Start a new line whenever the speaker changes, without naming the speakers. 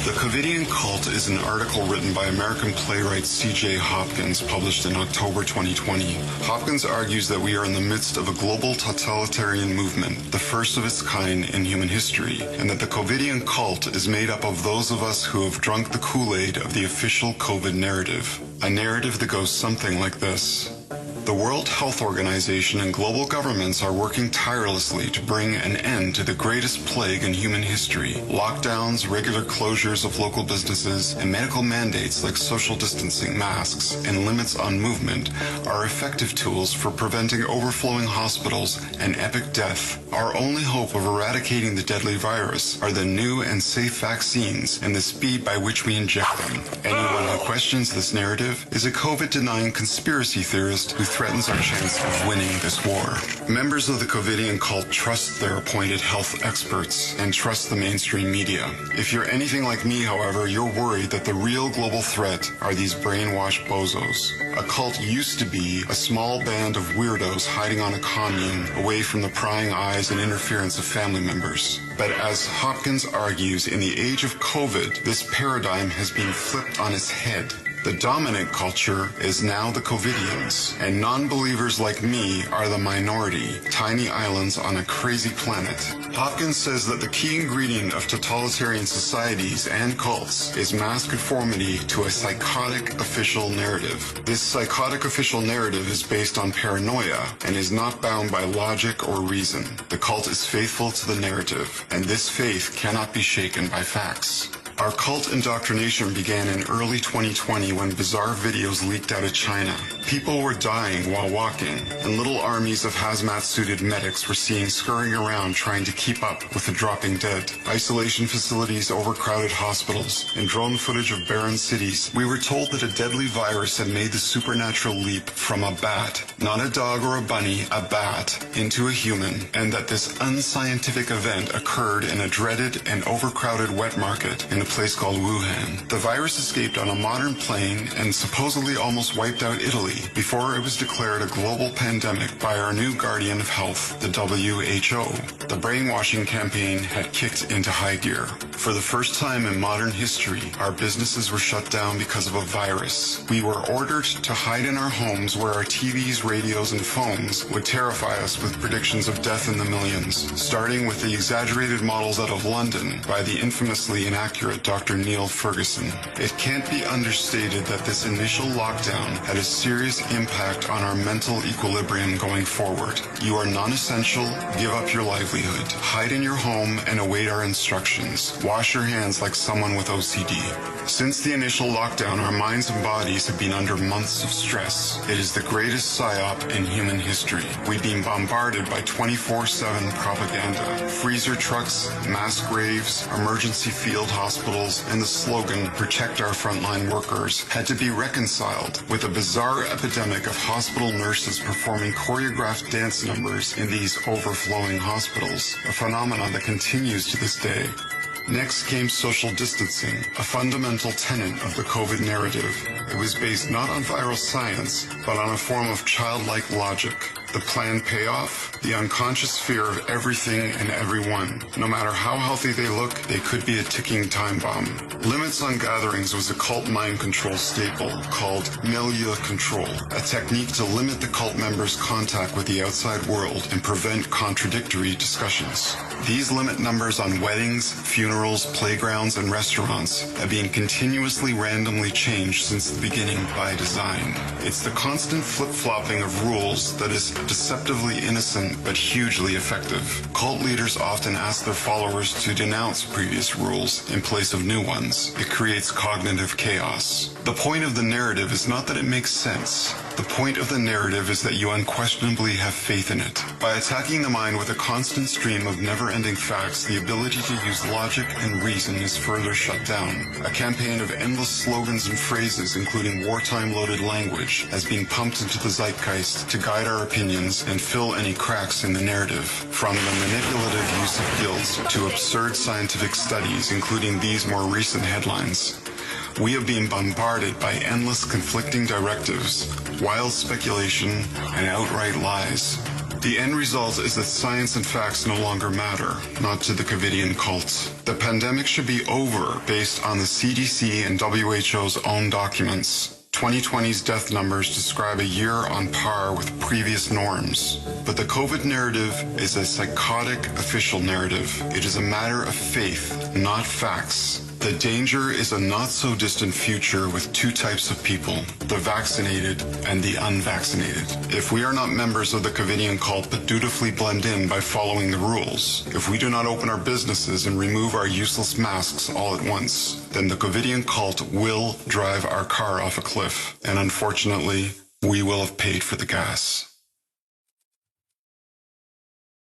The Covidian Cult is an article written by American playwright C.J. Hopkins, published in October 2020. Hopkins argues that we are in the midst of a global totalitarian movement, the first of its kind in human history, and that the Covidian Cult is made up of those of us who have drunk the Kool-Aid of the official COVID narrative. A narrative that goes something like this. The World Health Organization and global governments are working tirelessly to bring an end to the greatest plague in human history. Lockdowns, regular closures of local businesses, and medical mandates like social distancing, masks, and limits on movement are effective tools for preventing overflowing hospitals and epic death. Our only hope of eradicating the deadly virus are the new and safe vaccines and the speed by which we inject them. Anyone who questions this narrative is a COVID-denying conspiracy theorist who threatens our chance of winning this war. Members of the Covidian Cult trust their appointed health experts and trust the mainstream media. If you're anything like me, however, you're worried that the real global threat are these brainwashed bozos. A cult used to be a small band of weirdos hiding on a commune away from the prying eyes and interference of family members. But as Hopkins argues, in the age of COVID, this paradigm has been flipped on its head. The dominant culture is now the Covidians, and non-believers like me are the minority, tiny islands on a crazy planet. Hopkins says that the key ingredient of totalitarian societies and cults is mass conformity to a psychotic official narrative. This psychotic official narrative is based on paranoia and is not bound by logic or reason. The cult is faithful to the narrative, and this faith cannot be shaken by facts. Our cult indoctrination began in early 2020 when bizarre videos leaked out of China. People were dying while walking, and little armies of hazmat-suited medics were seen scurrying around trying to keep up with the dropping dead. Isolation facilities, overcrowded hospitals, and drone footage of barren cities. We were told that a deadly virus had made the supernatural leap from a bat, not a dog or a bunny, a bat, into a human, and that this unscientific event occurred in a dreaded and overcrowded wet market in a place called Wuhan. The virus escaped on a modern plane and supposedly almost wiped out Italy before it was declared a global pandemic by our new guardian of health, the WHO. The brainwashing campaign had kicked into high gear. For the first time in modern history, our businesses were shut down because of a virus. We were ordered to hide in our homes where our TVs, radios, and phones would terrify us with predictions of death in the millions, starting with the exaggerated models out of London by the infamously inaccurate Dr. Neil Ferguson. It can't be understated that this initial lockdown had a serious impact on our mental equilibrium going forward. You are non-essential, give up your livelihood, hide in your home and await our instructions. Wash your hands like someone with OCD. Since the initial lockdown, our minds and bodies have been under months of stress. It is the greatest psyop in human history. We've been bombarded by 24/7 propaganda. Freezer trucks, mass graves, emergency field hospitals, and the slogan, "Protect our frontline workers," had to be reconciled with a bizarre epidemic of hospital nurses performing choreographed dance numbers in these overflowing hospitals, a phenomenon that continues to this day. Next came social distancing, a fundamental tenet of the COVID narrative. It was based not on viral science, but on a form of childlike logic. The planned payoff? The unconscious fear of everything and everyone. No matter how healthy they look, they could be a ticking time bomb. Limits on gatherings was a cult mind control staple called milieu control, a technique to limit the cult members' contact with the outside world and prevent contradictory discussions. These limit numbers on weddings, funerals, playgrounds, and restaurants have been continuously randomly changed since the beginning by design. It's the constant flip-flopping of rules that is deceptively innocent but hugely effective. Cult leaders often ask their followers to denounce previous rules in place of new ones. It creates cognitive chaos. The point of the narrative is not that it makes sense. The point of the narrative is that you unquestionably have faith in it. By attacking the mind with a constant stream of never-ending facts, the ability to use logic and reason is further shut down. A campaign of endless slogans and phrases, including wartime-loaded language, has been pumped into the zeitgeist to guide our opinions and fill any cracks in the narrative. From the manipulative use of guilt to absurd scientific studies, including these more recent headlines. We have been bombarded by endless conflicting directives, wild speculation, and outright lies. The end result is that science and facts no longer matter, not to the Covidian cult. The pandemic should be over based on the CDC and WHO's own documents. 2020's death numbers describe a year on par with previous norms. But the COVID narrative is a psychotic official narrative. It is a matter of faith, not facts. The danger is a not-so-distant future with two types of people, the vaccinated and the unvaccinated. If we are not members of the Covidian cult but dutifully blend in by following the rules, if we do not open our businesses and remove our useless masks all at once, then the Covidian cult will drive our car off a cliff. And unfortunately, we will have paid for the gas.